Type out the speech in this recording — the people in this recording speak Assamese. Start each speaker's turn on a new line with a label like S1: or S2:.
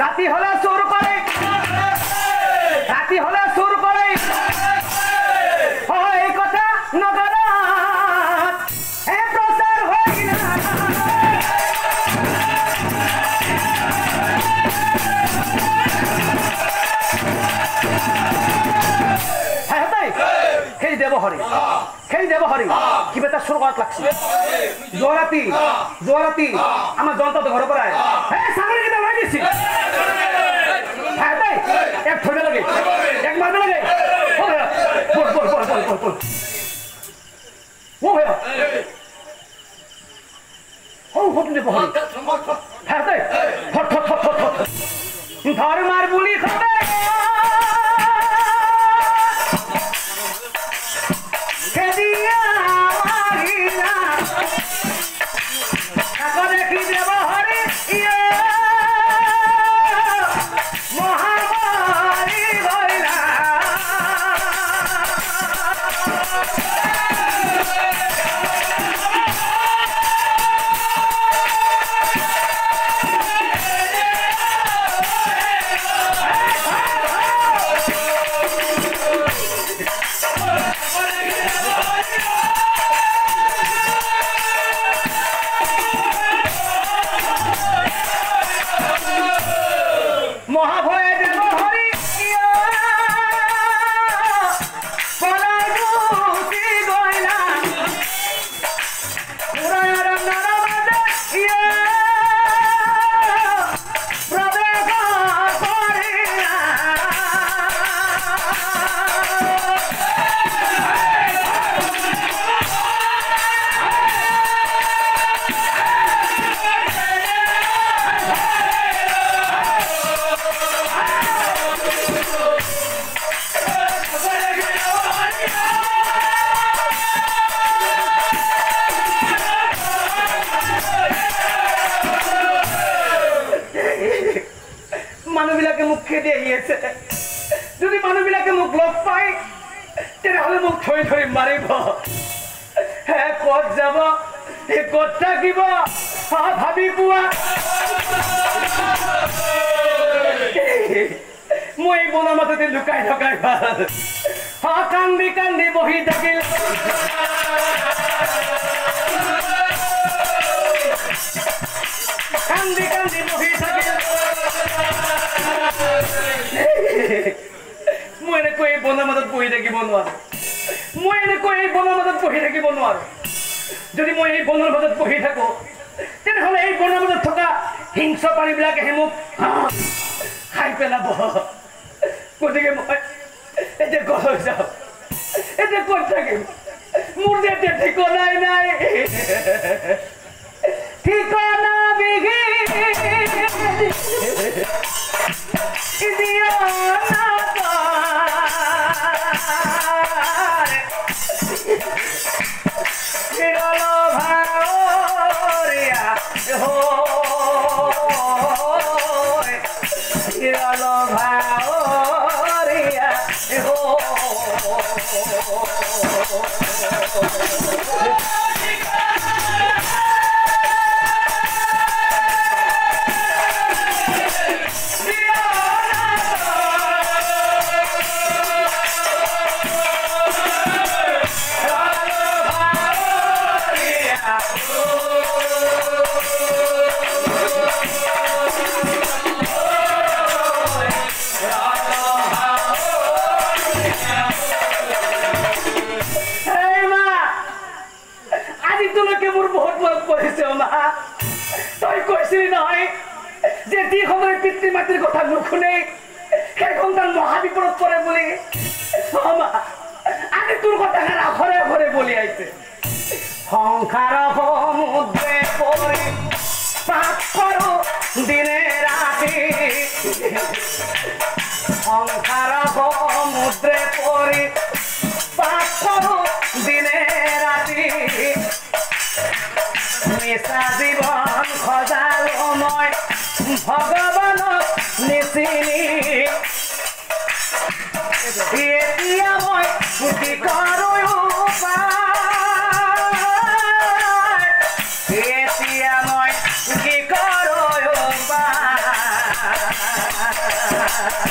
S1: রাতি হলে চোর করে রাতি হলে চোর করে হয় কথা নগর প্রচার হয় না খেয়ে দেব হরে খেয়ে দেব হরে কি বেতা শুরু করার লাগছে জোরাতি জোরাতি আমার যন্ত্র তো ঘরে পড়ায় হ্যাঁ সাগরে কেটে লাগিয়েছি হ্যাঁ তাই এক ধরবে লাগে এক মারবে লাগে বল বল বল বল বল বল ও ভাইয়া ও হত দেব হরে হ্যাঁ তাই hot hot hot hot hot ধর মার বুলি খাবে যদি মানুষবিলাকে মুখ লগ পাই তেনেহলে মোক ধৰি ধৰি মাৰিব হে কত যাব হে কত থাকিব ভাবি পোৱা মই এই বনৰ মাজতে লুকাই থকাই ভাল কান্দি কান্দি বহি থাকিল কান্দি কান্দি বহি থাকিল মই এনেকৈ এই বনৰ মাজত বহি থাকিব নোৱাৰো মই এনেকৈ এই বনৰ মাজত বহি থাকিব নোৱাৰো যদি মই এই বনৰ মাজত বহি থাকো তেনেহলে এই বনৰ মাজত থকা হিংস্ৰ প্ৰাণীবিলাকে মোক খাই পেলাব গতিকে মই এতিয়া ঘৰলৈ যাওঁ এতিয়া ক'ত থাকিম মোৰ যে এতিয়া ঠিকনাই নাই ঠিকনা বিঘিন পিতৃ মাতৃৰ কথা নুশুনে সেই সন্তান মহাবিপদত পৰে বুলি আজি তোৰ কথা ঘৰে ঘৰে বলি আহিছে সংসাৰ সমুদ্ৰে পৰি পাপ কৰো দিনে ৰাতি সংসাৰ সমুদ্ৰে পৰি পাপ কৰো দিনে ৰাতি মিছা জীৱন সজালো মই ভগৱানক নিচিনি এতিয়া মই কি কৰোঁ এতিয়া মই কি কৰোঁ যায়